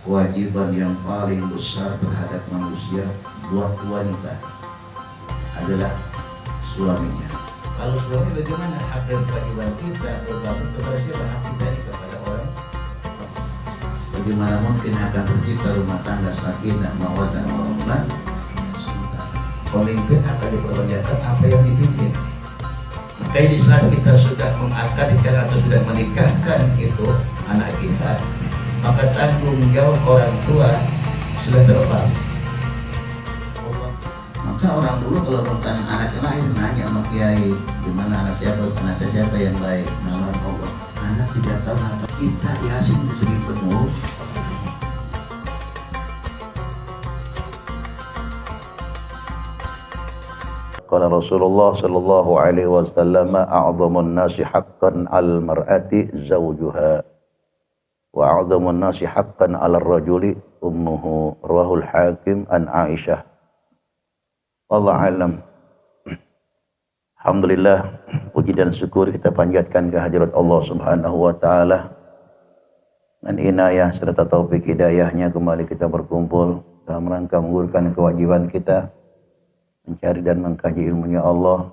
Kewajiban yang paling besar terhadap manusia buat wanita adalah suaminya. Kalau suami, bagaimana hak dan kewajiban kita berbangun kepada siapa? Hak kita kepada orang. Bagaimana mungkin akan tercipta rumah tangga sakinah, mawaddah, warahmah? Pemimpin akan dipertanyakan apa yang dipimpin. Makanya di saat kita sudah mengakadkan atau sudah menikahkan itu anak kita, maka tanggung jawab orang tua sudah terlepas. Maka orang dulu kalau tentang anaknya lahir nanya sama kiai, gimana anaknya siapa yang baik, nama Allah. Anak tidak tahu apa kita Yasin di segi penuh. Qala Rasulullah sallallahu alaihi wasallam, a'dhamun nasi haqqan al-mar'ati zawjuha wa a'dhamun nasi haqqan 'ala ar-rajuli ummuhu. Rawahul Hakim an Aisyah. Wallahu a'lam. Alhamdulillah, puji dan syukur kita panjatkan kehadirat Allah Subhanahu wa taala. Dengan inayah serta taufik hidayahnya kembali kita berkumpul dalam rangka menggugurkan kewajiban kita mencari dan mengkaji ilmunya Allah.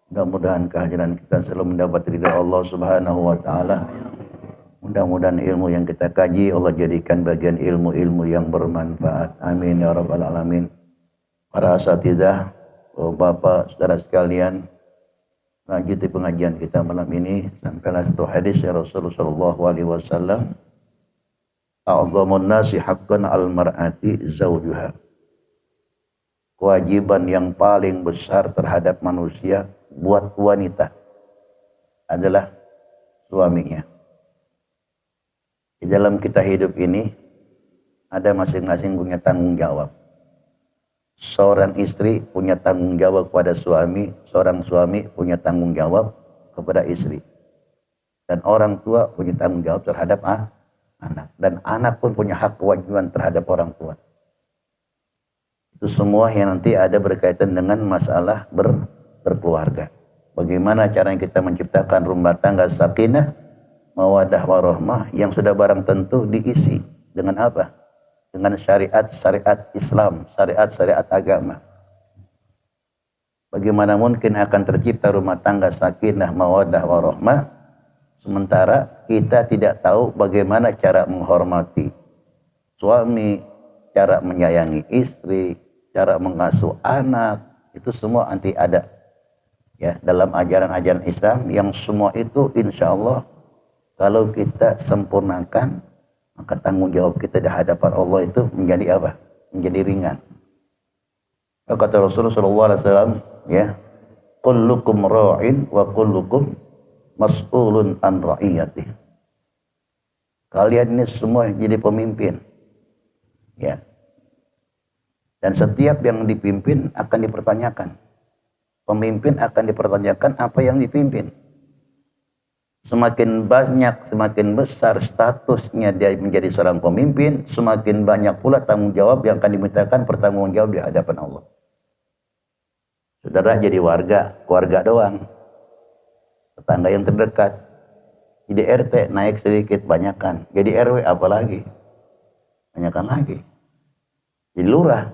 Mudah-mudahan kehadiran kita selalu mendapat ridha Allah Subhanahu wa taala. Mudah-mudahan ilmu yang kita kaji Allah jadikan bagian ilmu-ilmu yang bermanfaat. Amin ya rabbal alamin. Para asatidzah, Bapak, saudara sekalian, lanjut di pengajian kita malam ini sampailah satu hadis ya Rasulullah sallallahu alaihi wasallam. A'dhamun nasi haqqan al-mar'ati zawjuha. Kewajiban yang paling besar terhadap manusia buat wanita adalah suaminya. Di dalam kita hidup ini ada masing-masing punya tanggung jawab. Seorang istri punya tanggung jawab kepada suami, seorang suami punya tanggung jawab kepada istri. Dan orang tua punya tanggung jawab terhadap anak. Dan anak pun punya hak kewajiban terhadap orang tua. Itu semua yang nanti ada berkaitan dengan masalah berkeluarga. Bagaimana caranya kita menciptakan rumah tangga sakinah, mawaddah warahmah yang sudah barang tentu diisi dengan apa? Dengan syariat-syariat Islam, syariat-syariat agama. Bagaimana mungkin akan tercipta rumah tangga sakinah, mawaddah warahmah sementara kita tidak tahu bagaimana cara menghormati suami, cara menyayangi istri, cara mengasuh anak, itu semua nanti ada ya dalam ajaran-ajaran Islam yang semua itu insya Allah kalau kita sempurnakan maka tanggung jawab kita di hadapan Allah itu menjadi apa? Menjadi ringan. Kata Rasulullah SAW, ya, kullukum ra'in wa kullukum mas'ulun an ra'iyatih. Kalian ini semua jadi pemimpin, ya. Dan setiap yang dipimpin akan dipertanyakan. Pemimpin akan dipertanyakan apa yang dipimpin. Semakin banyak, semakin besar statusnya dia menjadi seorang pemimpin, semakin banyak pula tanggung jawab yang akan dimintakan pertanggung jawab di hadapan Allah. Saudara jadi warga, keluarga doang. Tetangga yang terdekat. Jadi RT naik sedikit, banyakan. Jadi RW apalagi? Banyakan lagi. Jadi lurah.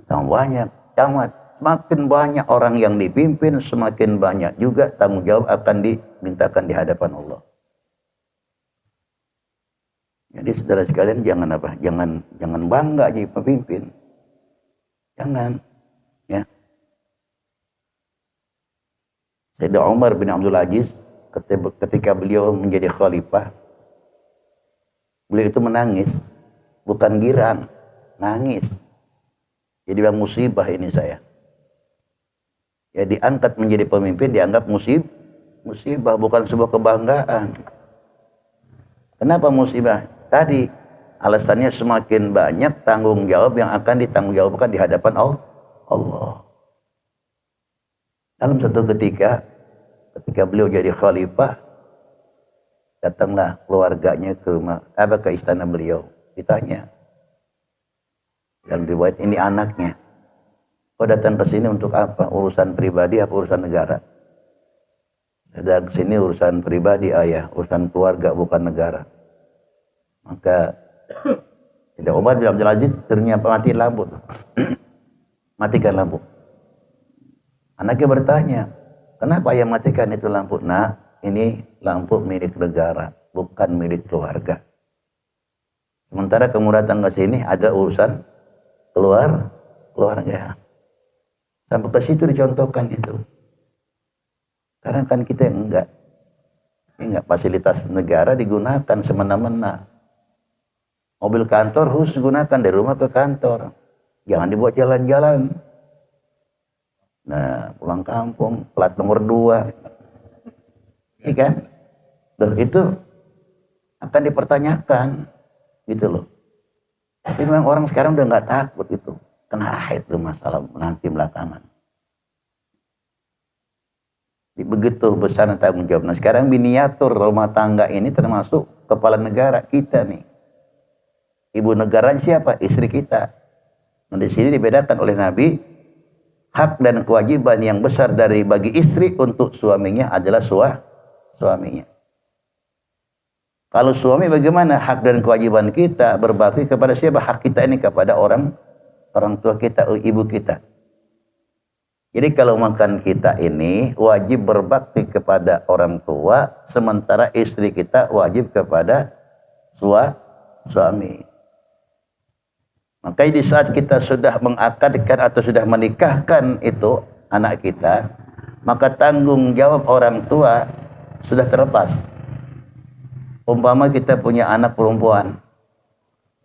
Tambah banyak, camat. Semakin banyak orang yang dipimpin, semakin banyak juga tanggung jawab akan dimintakan di hadapan Allah. Jadi saudara sekalian jangan apa? Jangan bangga jadi pemimpin. Jangan, ya. Sayyidina Umar bin Abdul Aziz ketika beliau menjadi khalifah, beliau itu menangis, bukan girang, nangis. Jadi bilang musibah ini saya. Ya diangkat menjadi pemimpin dianggap musibah, bukan sebuah kebanggaan. Kenapa musibah? Tadi alasannya semakin banyak tanggung jawab yang akan ditanggung jawabkan di hadapan Allah. Dalam satu ketika beliau jadi khalifah, datanglah keluarganya ke istana beliau. Ditanya, dalam riwayat ini anaknya, kau datang ke sini untuk apa? Urusan pribadi apa urusan negara? Datang ke sini urusan pribadi ayah, urusan keluarga bukan negara. Maka Tidak, Umar bin Abdul Aziz ternyata matiin lampu. Matikan lampu. Anaknya bertanya, kenapa ayah matikan itu lampu? Nah, ini lampu milik negara, bukan milik keluarga. Sementara kamu datang ke sini ada urusan keluarga. Sampai ke situ dicontohkan itu. Karena kan kita yang enggak fasilitas negara digunakan semena-mena. Mobil kantor khusus gunakan dari rumah ke kantor. Jangan dibuat jalan-jalan. Nah, pulang kampung, plat nomor 2. Iya kan? Loh, itu akan dipertanyakan. Gitu loh. Tapi memang orang sekarang udah nggak takut itu. Kenapa itu masalah nanti belakangan. Begitu besar tanggung jawab. Nah, sekarang miniatur rumah tangga ini termasuk kepala negara kita nih. Ibu negara siapa? Istri kita. Nah, di sini dibedakan oleh Nabi, hak dan kewajiban yang besar bagi istri untuk suaminya adalah suaminya. Kalau suami bagaimana hak dan kewajiban kita berbakti kepada siapa? Hak kita ini kepada orang tua kita, ibu kita. Jadi kalau makan kita ini wajib berbakti kepada orang tua, sementara istri kita wajib kepada suami. Makanya di saat kita sudah mengakadkan atau sudah menikahkan itu anak kita, maka tanggung jawab orang tua sudah terlepas. Umpama kita punya anak perempuan,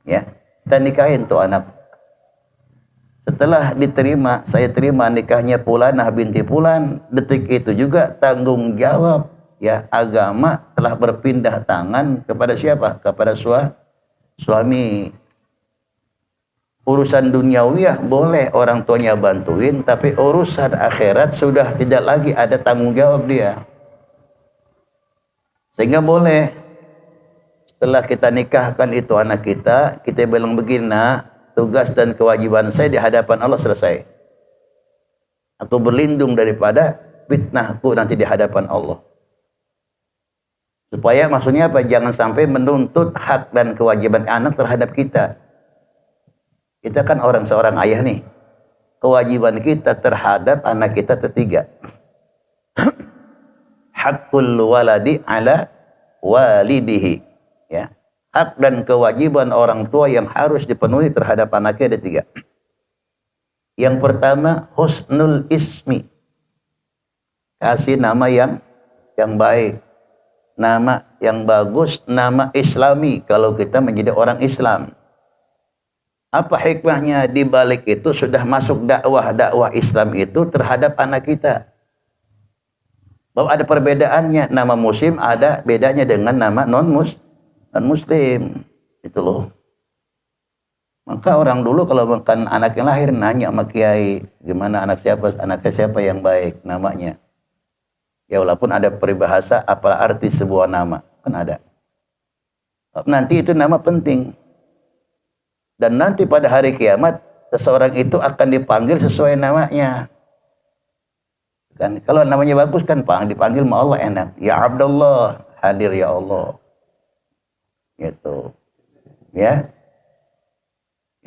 ya, kita nikahin tuh anak. Setelah diterima, saya terima nikahnya Fulanah binti Fulan, detik itu juga tanggung jawab ya agama telah berpindah tangan kepada siapa? Kepada suami. Urusan duniawiyah boleh orang tuanya bantuin, tapi urusan akhirat sudah tidak lagi ada tanggung jawab dia. Sehingga boleh setelah kita nikahkan itu anak kita bilang begini, nah, tugas dan kewajiban saya di hadapan Allah selesai. Aku berlindung daripada fitnahku nanti di hadapan Allah. Supaya maksudnya apa? Jangan sampai menuntut hak dan kewajiban anak terhadap kita. Kita kan seorang ayah nih. Kewajiban kita terhadap anak kita ketiga. Hakul waladi ala walidihi. Ya. Hak dan kewajiban orang tua yang harus dipenuhi terhadap anaknya ada 3. Yang pertama, husnul ismi. Kasih nama yang baik. Nama yang bagus, nama islami kalau kita menjadi orang Islam. Apa hikmahnya di balik itu sudah masuk dakwah Islam itu terhadap anak kita. Bahwa ada perbedaannya, nama muslim ada bedanya dengan nama non-muslim. Itu loh. Maka orang dulu kalau makan anak yang lahir nanya sama kiai, gimana anaknya siapa yang baik namanya. Ya walaupun ada peribahasa apa arti sebuah nama, kan ada. Nanti itu nama penting. Dan nanti pada hari kiamat seseorang itu akan dipanggil sesuai namanya. Kan kalau namanya bagus kan dipanggil sama Allah enak. Ya Abdullah, hadir ya Allah. Gitu. Ya.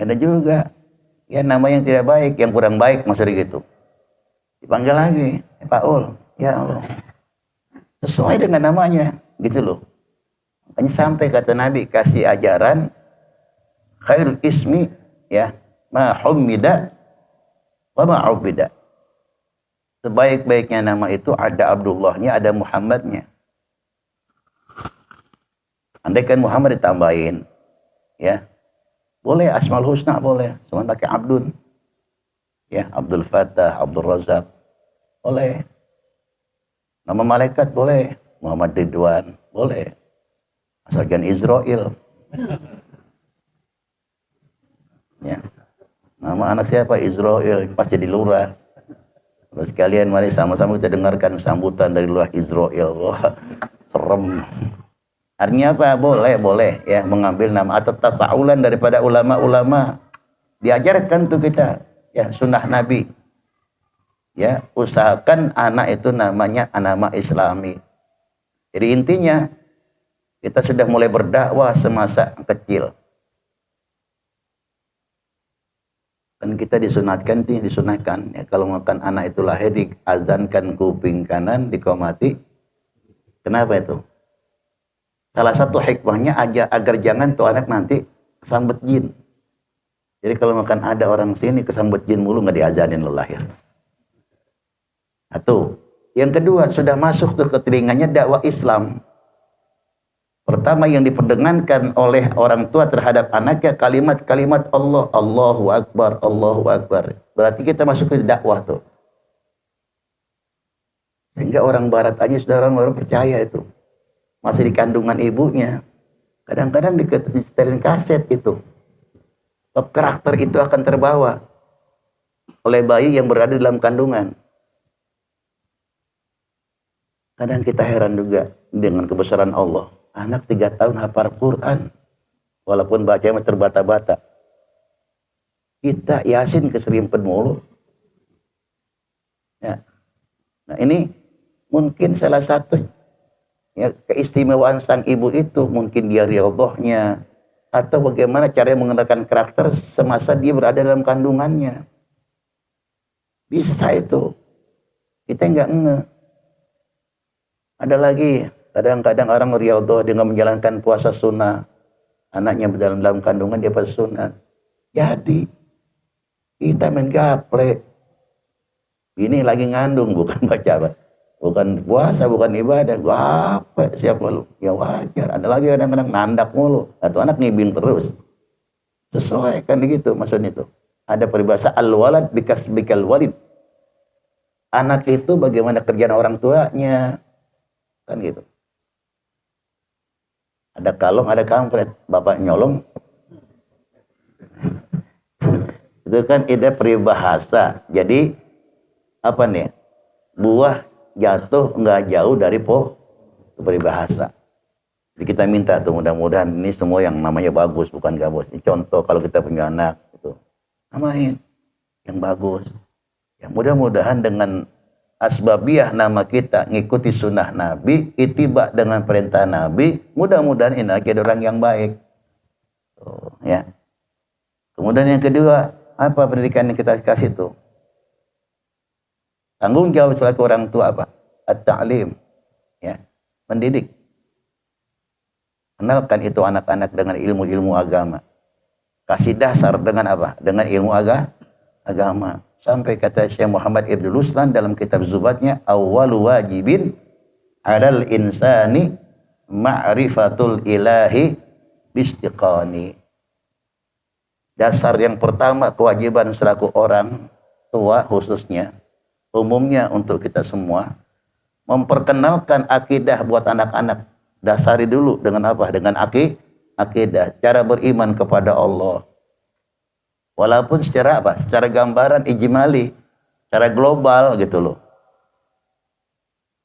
Ada juga ya nama yang tidak baik, yang kurang baik maksudnya gitu. Dipanggil lagi, Paul, ya Allah. Sesuai dengan namanya, gitu loh. Makanya sampai kata Nabi kasih ajaran khairul ismi ya ma humida wa ma ubida. Sebaik-baiknya nama itu ada Abdullahnya, ada Muhammadnya. Andaikan Muhammad ditambahin ya. Boleh Asmaul Husna boleh, cuma pakai Abdul. Ya, Abdul Fattah, Abdul Razak. Boleh. Nama malaikat boleh, Muhammad Ridwan, boleh. Asalkan Israel. Ya. Nama anak siapa? Israel, pas jadi lurah. Terus sekalian mari sama-sama kita dengarkan sambutan dari lurah Israel. Wah, serem. Artinya apa? Boleh ya mengambil nama atau tafaulan daripada ulama-ulama. Diajarkan tuh kita ya sunnah Nabi. Ya, usahakan anak itu namanya nama Islami. Jadi intinya kita sudah mulai berdakwah semasa kecil. Kan kita disunatkan, ya, kalau makan anak itu lahir diazankan kuping kanan, dikomati. Kenapa itu? Salah satu hikmahnya agar jangan tuh anak nanti kesambet jin. Jadi kalau makan ada orang sini kesambet jin mulu, nggak diazanin lo lahir. Satu. Yang kedua, sudah masuk tuh ke telinganya dakwah Islam. Pertama yang diperdengarkan oleh orang tua terhadap anaknya kalimat-kalimat Allah, Allahu Akbar, Allahu Akbar. Berarti kita masuk ke dakwah tuh. Sehingga orang barat aja sudah orang percaya itu. Masih di kandungan ibunya. Kadang-kadang disetelin kaset itu. Karakter itu akan terbawa oleh bayi yang berada dalam kandungan. Kadang kita heran juga dengan kebesaran Allah. Anak 3 tahun hafal Quran. Walaupun bacanya terbata-bata. Kita Yasin keserimpet mulu. Ya. Nah ini mungkin salah satu ya, keistimewaan sang ibu itu. Mungkin dia riyadhahnya. Atau bagaimana cara mengenalkan karakter semasa dia berada dalam kandungannya. Bisa itu. Kita nggak nge. Ada lagi. Kadang-kadang orang riyadhah dengan menjalankan puasa sunnah. Anaknya dalam kandungan dia puasa sunnah. Jadi kita main gaple. Ini lagi ngandung, bukan baca, bukan puasa, bukan ibadah. Gaple siapa lu? Ya wajar. Ada lagi kadang-kadang nandak mulu. Atau anak ngibing terus. Sesuai kan gitu maksudnya itu. Ada peribahasa al-walad bikasbikal walid. Anak itu bagaimana kerjaan orang tuanya. Kan gitu. Ada kalong, ada kampret. Bapak nyolong. Itu kan ide peribahasa. Jadi, apa nih? Buah jatuh nggak jauh dari peribahasa. Jadi kita minta tuh mudah-mudahan ini semua yang namanya bagus, bukan gabus. Ini contoh kalau kita punya anak. Gitu. Namain yang bagus. Ya, mudah-mudahan dengan asbabiyah nama kita ngikuti sunnah Nabi, ittiba dengan perintah Nabi, mudah-mudahan ini ada orang yang baik. Tuh, ya. Kemudian yang kedua, apa pendidikan yang kita kasih tuh? Tanggung jawab selaku orang tua apa? At-ta'lim. Ya, mendidik. Kenalkan itu anak-anak dengan ilmu-ilmu agama. Kasih dasar dengan apa? Dengan ilmu agama. Sampai kata Syekh Muhammad Ibn Ruslan dalam kitab Zubatnya, awwalu wajibin 'alal insani ma'rifatul ilahi bistiqani. Dasar yang pertama kewajiban selaku orang tua khususnya, umumnya untuk kita semua, memperkenalkan akidah buat anak-anak. Dasari dulu dengan apa? Dengan akidah, cara beriman kepada Allah. Walaupun secara apa? Secara gambaran ijmali, secara global gitu loh.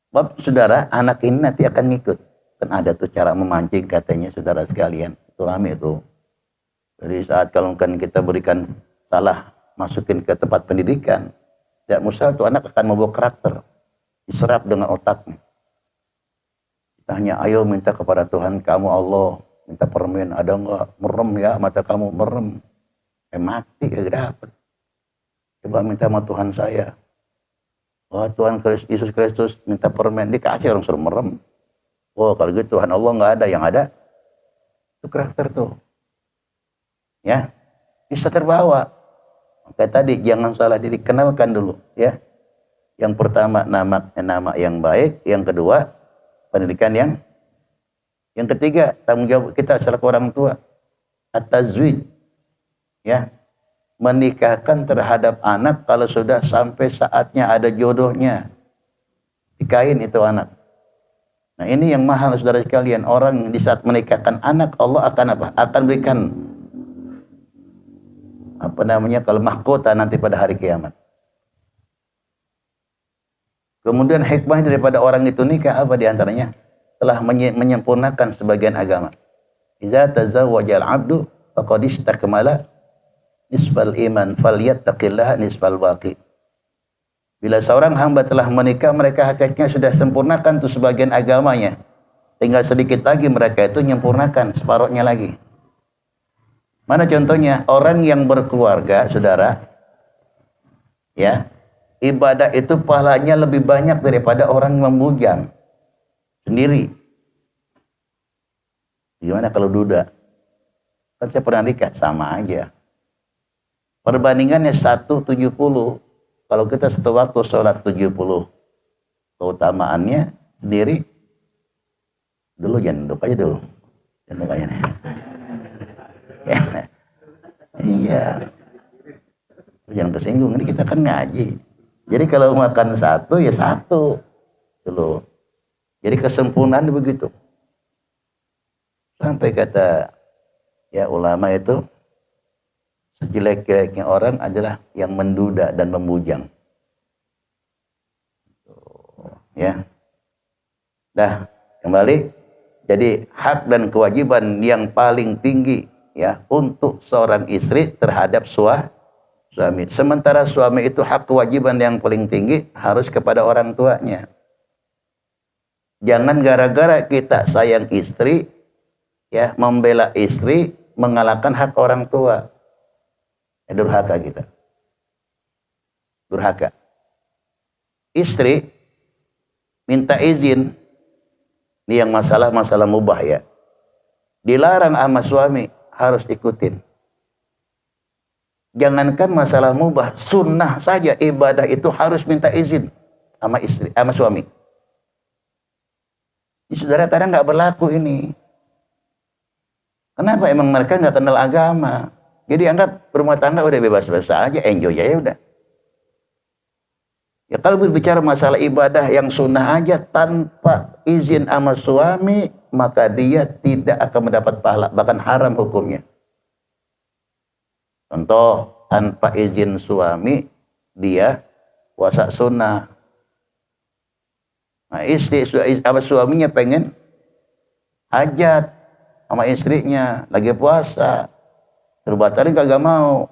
Sebab saudara, anak ini nanti akan ngikut. Kan ada tuh cara memancing katanya saudara sekalian. Itu rame tuh. Jadi saat kalau kan kita berikan salah, masukin ke tempat pendidikan, tidak mustahil tuh anak akan membawa karakter. Diserap dengan otaknya. Tanya, ayo minta kepada Tuhan kamu Allah. Minta permen, ada enggak? Merem ya, mata kamu merem. Mati gak dapat. Coba minta sama Tuhan saya. Oh Tuhan Yesus Kristus minta permen, dikasih orang suruh merem. Oh kalau gitu Tuhan Allah nggak ada, yang ada itu karakter tuh. Ya, bisa terbawa. Kayak tadi jangan salah diri, kenalkan dulu ya. Yang pertama nama yang baik, yang kedua pendidikan yang ketiga tanggung jawab kita selaku orang tua. At-tazwij. Ya, menikahkan terhadap anak kalau sudah sampai saatnya ada jodohnya, dikain itu anak. Nah ini yang mahal saudara sekalian. Orang di saat menikahkan anak, Allah akan apa? Akan berikan apa namanya kalau mahkota nanti pada hari kiamat. Kemudian hikmah daripada orang itu nikah apa diantaranya? Telah menyempurnakan sebagian agama. Iza tazawwajal abdu faqad istakmala nisbal iman falyattaqillaha nisbal baqi. Bila seorang hamba telah menikah, mereka hakikatnya sudah sempurnakan tuh sebagian agamanya. Tinggal sedikit lagi mereka itu menyempurnakan separuhnya lagi. Mana contohnya? Orang yang berkeluarga, saudara, Ya, ibadah itu pahalanya lebih banyak daripada orang membujang sendiri. Gimana kalau duda? Kan saya pernah nikah, sama aja. Perbandingannya 1:70. Kalau kita satu waktu sholat 70, keutamaannya sendiri. Dulu jangan duduk aja dulu. Jangan duduk aja nih. Iya. Jangan tersinggung, ini kita kan ngaji. Jadi kalau makan satu, ya satu. Dulu. Jadi kesempurnaan begitu. Sampai kata ya ulama itu, sejelek-jeleknya orang adalah yang menduda dan membujang. Ya. Dah, kembali. Jadi hak dan kewajiban yang paling tinggi ya untuk seorang istri terhadap suami. Sementara suami itu hak kewajiban yang paling tinggi harus kepada orang tuanya. Jangan gara-gara kita sayang istri ya membela istri mengalahkan hak orang tua. Durhaka kita. Durhaka. Istri minta izin, ini yang masalah mubah ya. Dilarang sama suami, harus ikutin. Jangankan masalah mubah, sunnah saja ibadah itu harus minta izin sama istri, sama suami. Ini saudara kadang nggak berlaku ini. Kenapa? Emang mereka nggak kenal agama. Jadi anggap rumah tangga udah bebas-bebas aja, enjoy aja udah. Ya kalau berbicara masalah ibadah yang sunnah aja tanpa izin sama suami, maka dia tidak akan mendapat pahala, bahkan haram hukumnya. Contoh, tanpa izin suami, dia puasa sunnah. Nah, suaminya pengen hajat sama istrinya, lagi puasa. Terbatarin kagak mau.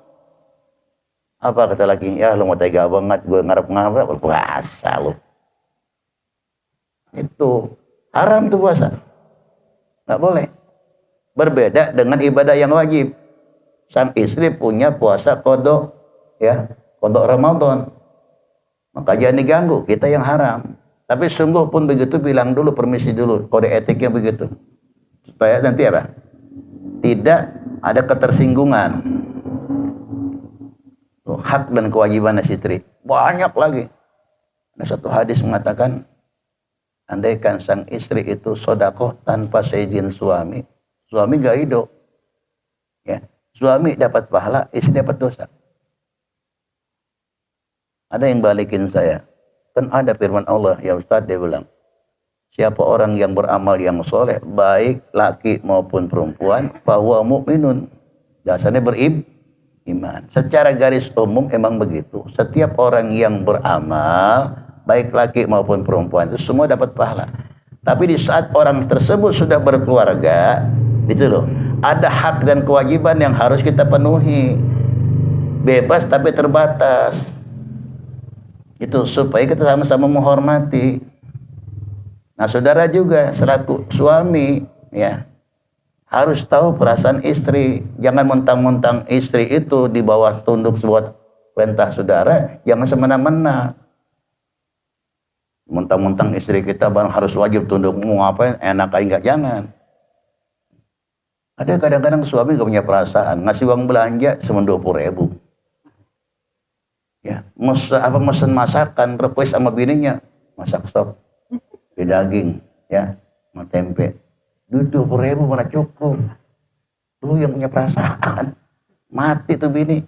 Apa kata laki? Ya lu mau tega banget, gue ngarep-ngarep puasa lu. Itu haram tuh puasa. Nggak boleh. Berbeda dengan ibadah yang wajib. Sang istri punya puasa kodok, ya, kodok Ramadan. Maka jangan diganggu, kita yang haram. Tapi sungguh pun begitu, bilang dulu, permisi dulu, kode etiknya begitu. Supaya nanti apa? Tidak ada ketersinggungan. Hak dan kewajiban istri banyak lagi. Ada satu hadis mengatakan, andaikan sang istri itu sodakoh tanpa seizin suami, suami gak hidup, ya, suami dapat pahala, istri dapat dosa. Ada yang balikin saya, kan ada firman Allah ya Ustaz, dia bilang, siapa orang yang beramal yang soleh, baik laki maupun perempuan, bahwa mukminun, dasarnya beriman. Secara garis umum emang begitu. Setiap orang yang beramal, baik laki maupun perempuan, itu semua dapat pahala. Tapi di saat orang tersebut sudah berkeluarga, itu loh, ada hak dan kewajiban yang harus kita penuhi. Bebas tapi terbatas. Itu supaya kita sama-sama menghormati. Nah, saudara juga selaku suami ya harus tahu perasaan istri. Jangan mentang-mentang istri itu di bawah tunduk buat perintah saudara, jangan semena-mena. Mentang-mentang istri kita barang harus wajib tunduk, mau ngapain enak aja enggak, jangan. Ada kadang-kadang suami gak punya perasaan, ngasih uang belanja cuma 20.000. Ya, mesen masakan, request sama bininya, masak sop, daging, ya, sama tempe. 20.000 mana cukup? Lu yang punya perasaan, mati tuh bini.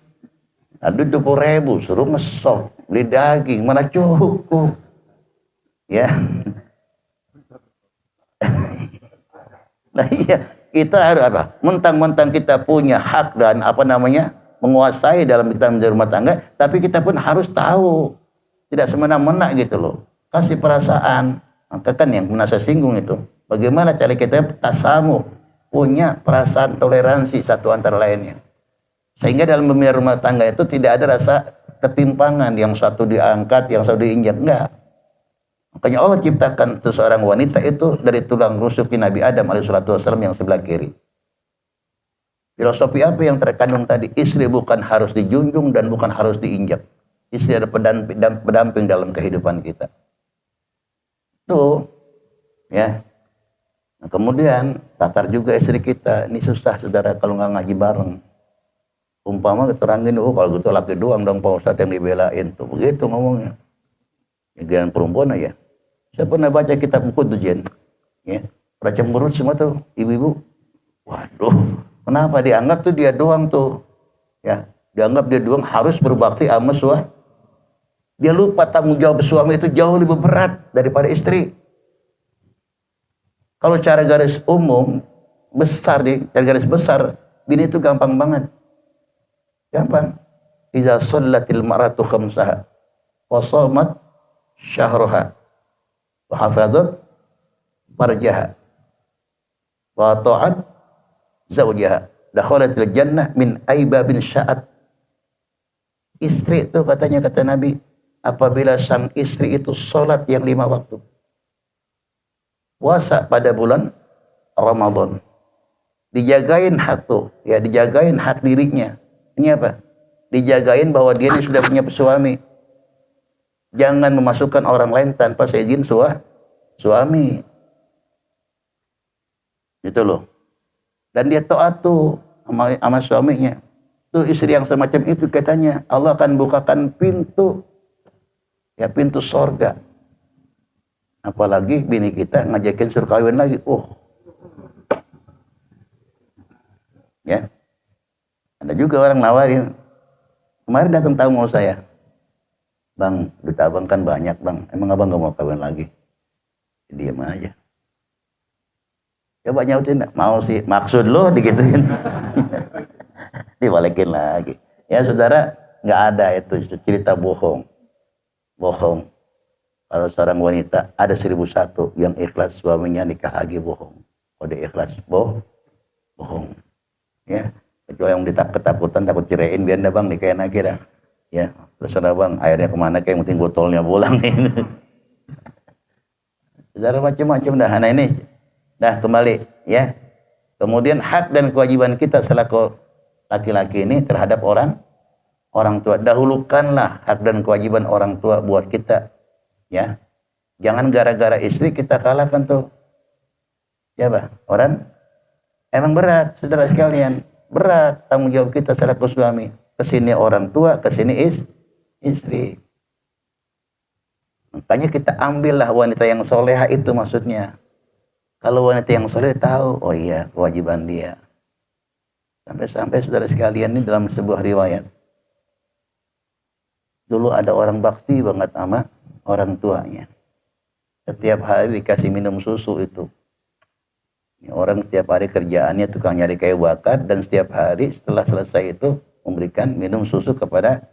Nah, 20.000 suruh ngesop, beli daging, mana cukup? Ya. Nah iya, kita harus apa? Mentang-mentang kita punya hak dan apa namanya, menguasai dalam kita menjadi rumah tangga, tapi kita pun harus tahu, tidak semena-mena gitu loh. Kasih perasaan. Maka kan yang merasa singgung itu, bagaimana cara kita tasamu, punya perasaan toleransi satu antara lainnya. Sehingga dalam memelihara rumah tangga itu tidak ada rasa ketimpangan, yang satu diangkat, yang satu diinjak, enggak. Makanya Allah ciptakan seorang wanita itu dari tulang rusuk Nabi Adam alaihissalam yang sebelah kiri. Filosofi apa yang terkandung tadi? Istri bukan harus dijunjung dan bukan harus diinjak. Istri ada pendamping dalam kehidupan kita. Tuh, ya. Nah, kemudian tatar juga istri kita. Ini susah saudara kalau nggak ngaji bareng. Umpama keterangin, oh kalau gitu laki doang dong Pak Ustadz yang dibelain tuh. Begitu ngomongnya. Ya, perempuan aja. Saya pernah baca kitab buku tuh Jen. Ya, pada cemberut semua tuh ibu-ibu. Waduh, kenapa dianggap tuh dia doang tuh? Ya, dianggap dia doang harus berbakti sama suami. Dia lupa tanggung jawab suami itu jauh lebih berat daripada istri. Kalau cara garis umum besar nih, cara garis besar, bini itu gampang banget. Gampang. Iza shallatil mar'atu khamsaha wa shamat syahraha wa hafadzat farjaha wa ta'at zawjaha dakhalatil jannah min aibabin sya'at. Istri itu katanya kata Nabi, apabila sang istri itu sholat yang 5 waktu, puasa pada bulan Ramadan, dijagain hak tuh, ya dijagain hak dirinya. Ini apa? Dijagain bahwa dia ini sudah punya suami. Jangan memasukkan orang lain tanpa seizin suami. Gitu loh. Dan dia taat tuh sama suaminya. Tuh istri yang semacam itu katanya Allah akan bukakan pintu, ya pintu sorga. Apalagi bini kita ngajakin suruh kawin lagi. Ya. Ada juga orang nawarin. Kemarin datang tamu saya. Bang, duit abang kan banyak bang. Emang abang gak mau kawin lagi? Diam aja. Coba nyautin, mau sih. Maksud lo digituin. Dibalikin lagi. Ya saudara, nggak ada itu cerita bohong. Bohong. Kalau seorang wanita ada 1001 yang ikhlas suaminya nikah lagi bohong. Kode ikhlas bohong. Ya, kecuali yang ketakutan takut ceraiin biar dah bang nikahin lagi dah. Ya, terus ada bang airnya kemana kayak penting botolnya pulang ini. Saudara macam-macam dah. Nah ini dah kembali ya. Kemudian hak dan kewajiban kita selaku laki-laki ini terhadap orang tua. Dahulukanlah hak dan kewajiban orang tua buat kita. Ya. Jangan gara-gara istri kita kalahkan tuh. Ya, Bah. Orang emang berat, saudara sekalian. Berat tanggung jawab kita selaku suami. Kesini orang tua, kesini istri. Makanya kita ambillah wanita yang soleha itu maksudnya. Kalau wanita yang soleh tahu, oh iya kewajiban dia. Sampai-sampai saudara sekalian ini dalam sebuah riwayat. Dulu ada orang bakti banget sama orang tuanya. Setiap hari dikasih minum susu itu. Ini orang setiap hari kerjaannya tukang nyari kayu bakar dan setiap hari setelah selesai itu memberikan minum susu kepada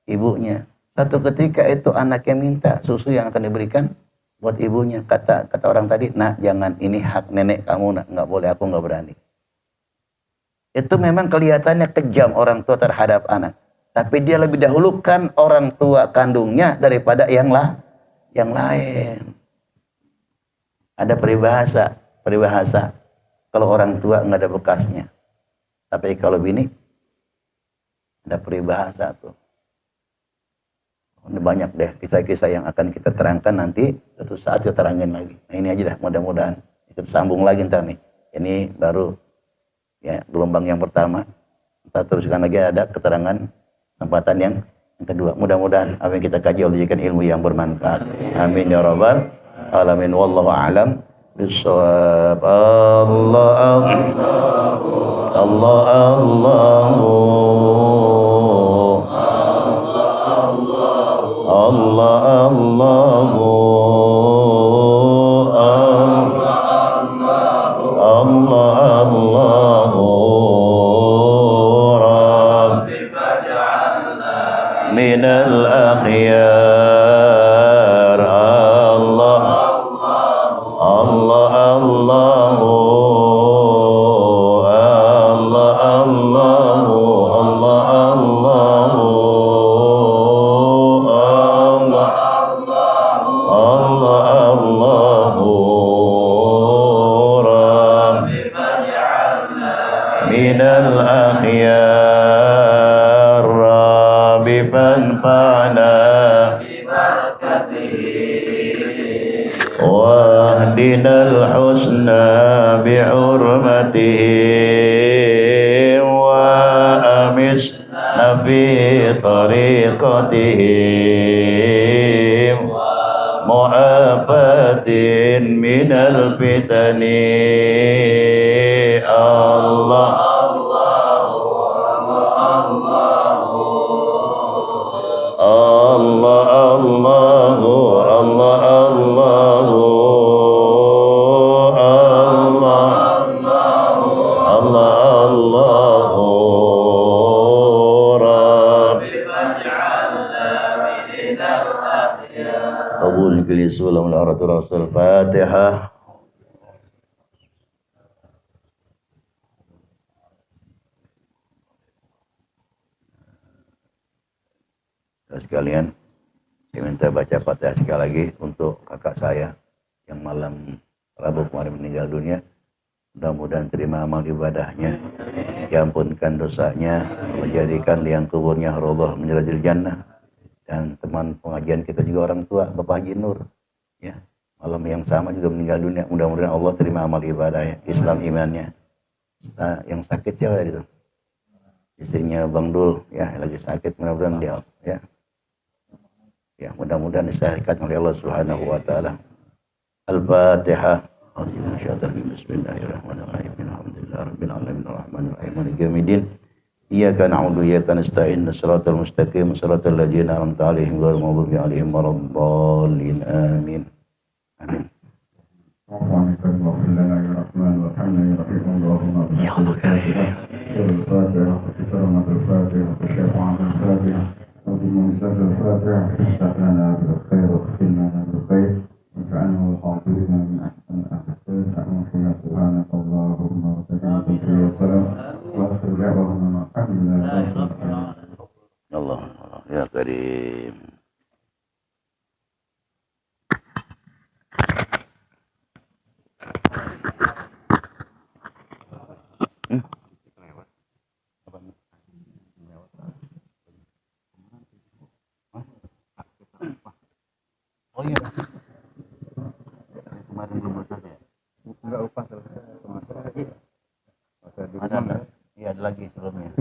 ibunya. Satu ketika itu anaknya minta susu yang akan diberikan buat ibunya. Kata orang tadi, nak jangan, ini hak nenek kamu, nak nggak boleh, aku nggak berani. Itu memang kelihatannya kejam orang tua terhadap anak. Tapi dia lebih dahulukan orang tua kandungnya daripada yang lain. Ada peribahasa. Kalau orang tua nggak ada bekasnya. Tapi kalau bini, ada peribahasa tuh. Banyak deh kisah-kisah yang akan kita terangkan nanti. Suatu saat kita terangin lagi. Nah ini aja dah, mudah-mudahan. Kita sambung lagi ntar nih. Ini baru ya gelombang yang pertama. Kita teruskan lagi ada keterangan kesempatan yang kedua. Mudah-mudahan apa yang kita kaji Allah jadikan ilmu yang bermanfaat. Amin ya rabbal alamin. Wallahu a'lam bishawab. Minal akhyar. minal akhyar rabbi fanfa'na في طريقتهم معافاة من الفتن الله الله الله الله الله الله الله رب فاجعلنا من الأخيار قبول كل سلام الأرض الفاتحة. Sekalian, saya minta baca Fatihah sekali lagi untuk kakak saya yang malam Rabu kemarin meninggal dunia. Mudah-mudahan terima amal ibadahnya, diampunkan dosanya, menjadikan liang kuburnya roboh menjadi jannah. Dan teman pengajian kita juga orang tua, Bapak Haji Nur, ya, malam yang sama juga meninggal dunia. Mudah-mudahan Allah terima amal ibadahnya, Islam imannya. Nah, yang sakit siapa itu? Istrinya Bang Dul, ya, lagi sakit, mudah-mudahan dia, ya. Ya, mudah-mudahan disahkan oleh Allah Subhanahu wa taala. Al-Fatihah. Bismillahirrahmanirrahim. Alhamdulillahirabbil alamin arrahmanir rahim maliki yaumiddin. Iyyaka na'budu wa iyyaka nasta'in. Shiratal mustaqim, shiratal ladzina an'amta 'alaihim ghairil maghdubi 'alaihim waladdallin. Amin. Amin. Ya Allah karim. وبمن سر الفاتحة افتح لنا بالخير واختمنا بالخير واجعلنا الحاضرين من أحسن الخير أحمد سبحانك اللهم وبحمدك والسلام وآخر دعوانا الحمد لله Allah ya karim. Oh iya. Kemarin belum selesai ya? Enggak upah selesai. Ada. Iya ada lagi sebelumnya.